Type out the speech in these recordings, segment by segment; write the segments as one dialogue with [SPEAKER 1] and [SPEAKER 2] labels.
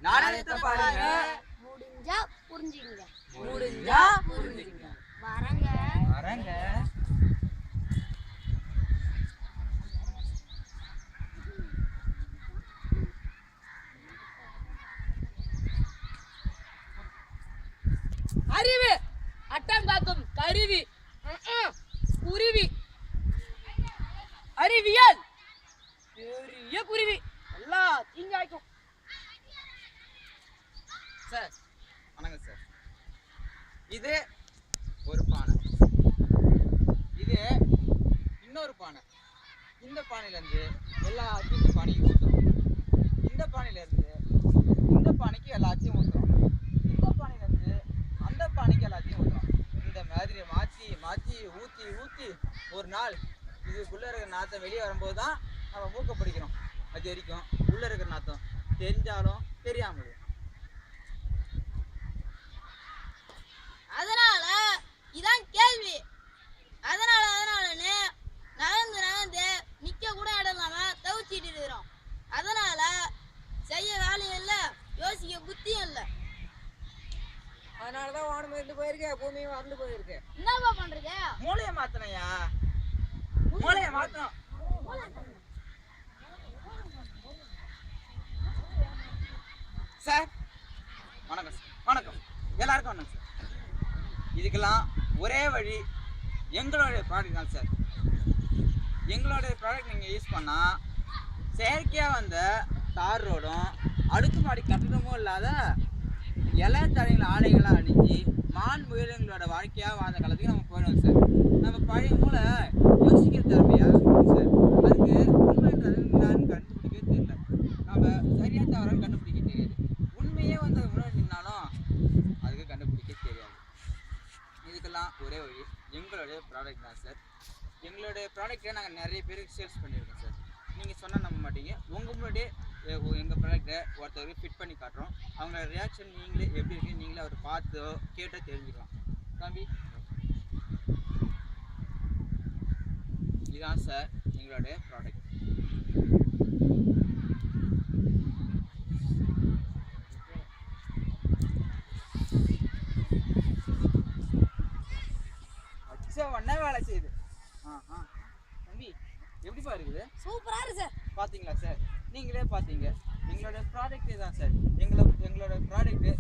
[SPEAKER 1] நாடகத்தை பாருங்க.
[SPEAKER 2] முடிஞ்சா புரிஞ்சுங்க. வரங்க.
[SPEAKER 3] அறிவு அட்டம் காக்கும் கருவி குருவி. அறிவியல் பெரிய குருவி எல்லாம் தீங்காய்க்கும்.
[SPEAKER 1] சார் வணக்கம் சார். இது ஒரு பானை, இது இன்னொரு பானை. இந்த பானையிலேருந்து எல்லாத்தையும் இந்த பானைக்கு ஊற்றுறோம். இந்த பானையிலேருந்து இந்த பானைக்கு எல்லாத்தையும் ஊற்றுறோம். இந்த பானையிலேருந்து அந்த பானைக்கு எல்லாத்தையும் ஊற்றுறோம். இந்த மாதிரி மாற்றி மாற்றி ஊற்றி ஊற்றி ஒரு நாள் இதுக்குள்ளே இருக்கிற நாத்தம் வெளியே வரும்போது தான் நம்ம மூக்க பிடிக்கிறோம். அது வரைக்கும் உள்ளே இருக்கிற நாத்தம் தெரிஞ்சாலும் தெரியாமலும்.
[SPEAKER 2] அதனால இதான் கேள்வி. அதனாலன்னு நகர்ந்து நிக்க கூட இடம் இல்லாம தவிச்சிட்டு இருக்கிறோம். அதனால செய்ய வேலையும் இல்லை, யோசிக்க புத்தியும் இல்லை.
[SPEAKER 3] அதனாலதான் வானம் இருந்து போயிருக்கு, பூமியும் வந்து போயிருக்கு.
[SPEAKER 2] என்னப்பா பண்றது?
[SPEAKER 1] மூளைய மாத்தணையா, மூளைய மாத்தணும். சார் வணக்கம் சார். வணக்கம் எல்லாருக்கும் வணக்கம் சார். இதுக்கெல்லாம் ஒரே வழி எங்களுடைய ப்ராடக்ட் தான் சார். எங்களுடைய ப்ராடக்ட் நீங்கள் யூஸ் பண்ணால் செயற்கையாக வந்த தார் ரோடும் அடுக்குமாடி கட்டணமும் இல்லாத இலைத்தலைகள் ஆலைகளாக அணிஞ்சு மான் முயலங்களோட வாழ்க்கையாக வாழ்ந்த காலத்துக்கு நம்ம போயிடுவோம் சார். நம்ம பழைய மூளை யோசிக்கிற திறமையாக சார். அதுக்கு உண்மைன்றது நான் கண்டுபிடிக்கவே தெரியல. நம்ம சரியாக தவறாக கண்டுபிடிக்க தெரியாது. உண்மையே வந்து அது முன்னாடி நின்னாலும் அதுக்கு கண்டுபிடிக்க தெரியாது. இதுக்கெல்லாம் ஒரே வழி எங்களுடைய ப்ராடக்ட் தான் சார். எங்களுடைய ப்ராடக்ட்டை நாங்கள் நிறைய பேருக்கு சேல்ஸ் பண்ணியிருக்கோம் சார். நீங்கள் சொன்னால் நம்ப மாட்டீங்க. உங்கள் முன்னாடியே எங்கள் ப்ராடக்ட்டை ஒருத்தருக்கு ஃபிட் பண்ணி காட்டுறோம். அவங்களோட ரியாக்ஷன் நீங்களே எப்படி இருக்கு நீங்களே அவர் பார்த்து கேட்டால் தெரிஞ்சுக்கலாம். தம்பி இதுதான் சார் எங்களுடைய ப்ராடக்ட். ஒன்னே வேலை செய்யுது. தம்பி எப்படிப்பா இருக்குது?
[SPEAKER 2] சூப்பரா இருக்கு சார்.
[SPEAKER 1] பார்த்தீங்களா சார், நீங்களே பார்த்தீங்க. எங்களோட ப்ராடக்ட் தான் சார். எங்களோட product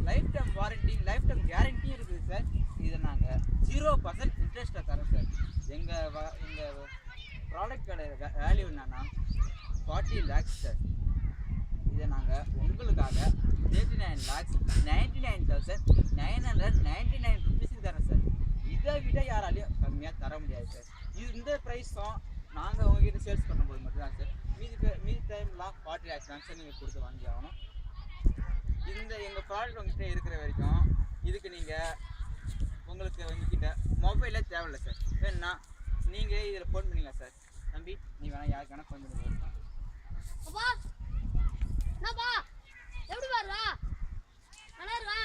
[SPEAKER 1] life time warranty, life time கேரண்டியும் இருக்குது சார். இதை நாங்கள் 0% இன்ட்ரெஸ்ட்டாக தரோம் சார். எங்கள் ப்ராடக்டோட வேல்யூ என்னன்னா 40 lakhs சார். இதை நாங்கள் உங்களுக்காக 39,99,999 ருபீஸுக்கு தரோம் சார். இதை விட யாராலையும் கம்மியாக தர முடியாது சார். இந்த ப்ரைஸும் நாங்கள் உங்ககிட்ட சேல்ஸ் பண்ணும்போது மட்டும்தான் சார். மீதி டைம்லாம் 40 lakhs தான் சார் நீங்கள் கொடுத்து வாங்கி ஆகணும். எங்கள் ப்ராடக்ட் உங்ககிட்ட இருக்கிற வரைக்கும் இதுக்கு நீங்கள் உங்களுக்கு உங்ககிட்ட மொபைலே தேவையில்லை சார். வேணுன்னா நீங்கள் இதில் ஃபோன் பண்ணிங்க சார். தம்பி நீ வேணா யாருக்கு வேணா ஃபோன் பண்ணி
[SPEAKER 2] எப்படி பாருவா நல்லா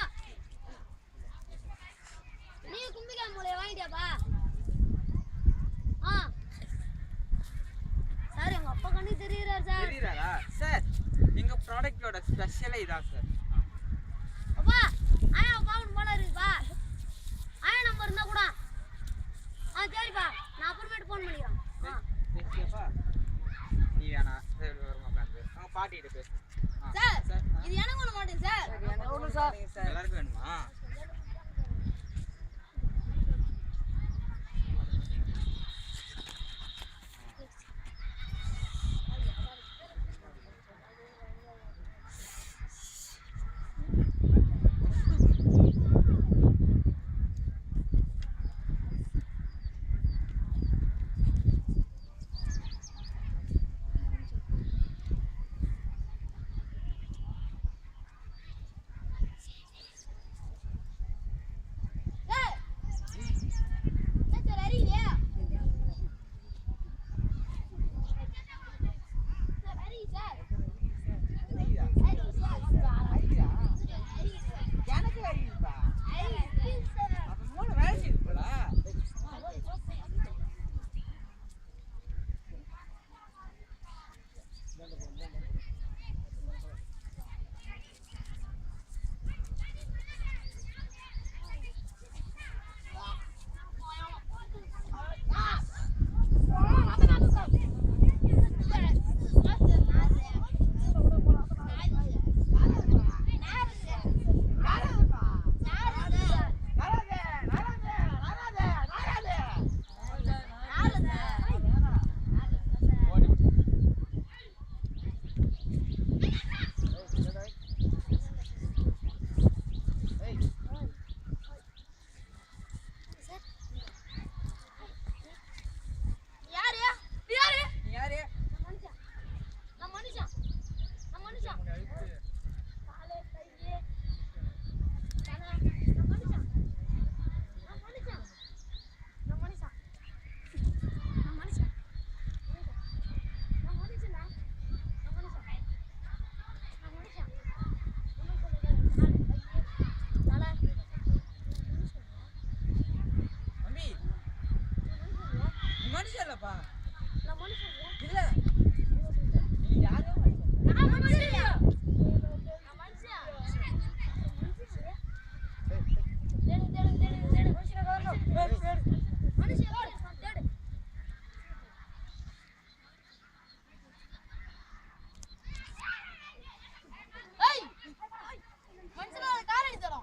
[SPEAKER 2] நீ கும்பிக்காம மூலைய வாங்கிட்டியாப்பா? சார் எங்க அப்பா கண்ணு தெரியுறாரு சார்.
[SPEAKER 1] தெரியுறாரா சார்? எங்க ப்ராடக்ட்டோட ஸ்பெஷலே இதான் சார்.
[SPEAKER 2] அப்பா ஆயா பாவன் போல இருக்குப்பா. ஆயா நம்பர் இருந்தா கூட சரிப்பா நான் அப்புறமேட்டு ஃபோன் பண்ணிக்கிறேன்.
[SPEAKER 1] பேசியப்பா நீ வேணா உட்காந்து அவங்க பாட்டிகிட்ட பேசு
[SPEAKER 2] சார். இது எனக்கு ஒண்ணு மாட்டேங்க சார்.
[SPEAKER 1] எல்லாருக்கும் வேணுமா?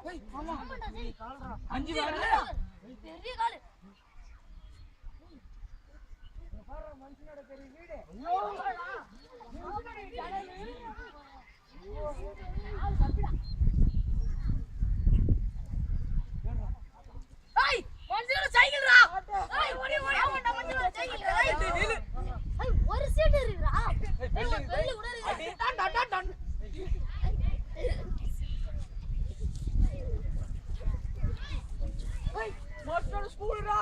[SPEAKER 1] 5 காலு
[SPEAKER 2] பெரிய காலு.
[SPEAKER 3] ஏய் மனுஷனோட சைக்கிள்டா. ஏய் ஓடி ஓடி.
[SPEAKER 2] ஆமாண்டா, மஞ்சள் சைக்கிள். ஒரு சீட் இருக்குடா. பெல்லு கூட இருக்கு.
[SPEAKER 3] Done done done done. ஏய் மனுஷனோட ஸ்கூல்டா.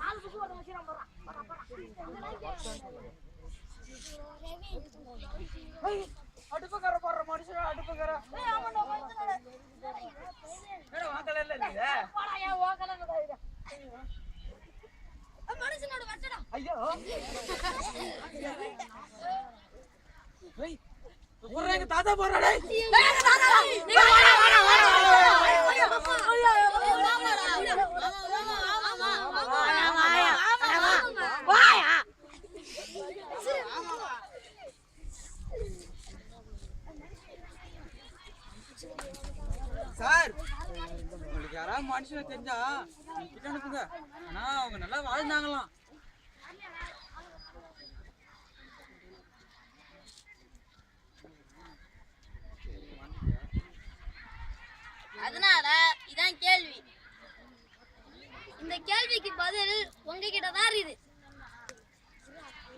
[SPEAKER 3] நாலு புக் வர வச்சிராம போறா. ஏய் அடுப்புக்கற போற மனுஷன் அடுப்புக்கற.
[SPEAKER 2] ஏய் ஆமாண்டா, மஞ்சள்.
[SPEAKER 1] மேடம் வாக்கல இல்ல இருக்குது
[SPEAKER 3] போடா ஏன் ஓகலங்கடா இது.
[SPEAKER 2] மனுஷனோட வட்டடா.
[SPEAKER 1] ஐயோ ஏய் போறேங்க தாத்தா போறாடே சார் உங்களுக்கு யாராவது மனுஷனை தெரிஞ்சா கிட்ட அனுப்புங்க. ஆனா அவங்க நல்லா வாழ்ந்தாங்களாம்.
[SPEAKER 2] அதனால இதான் கேள்வி. இந்த கேள்விக்கு பதில் உங்ககிட்ட தான் இருக்குது.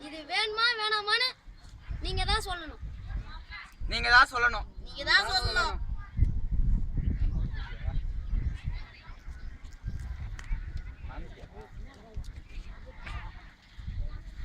[SPEAKER 2] இது வேணுமா வேணாமான்னு நீங்க தான் சொல்லணும்.
[SPEAKER 1] நீங்க தான் சொல்லணும்.
[SPEAKER 2] நீங்க தான் சொல்லணும்.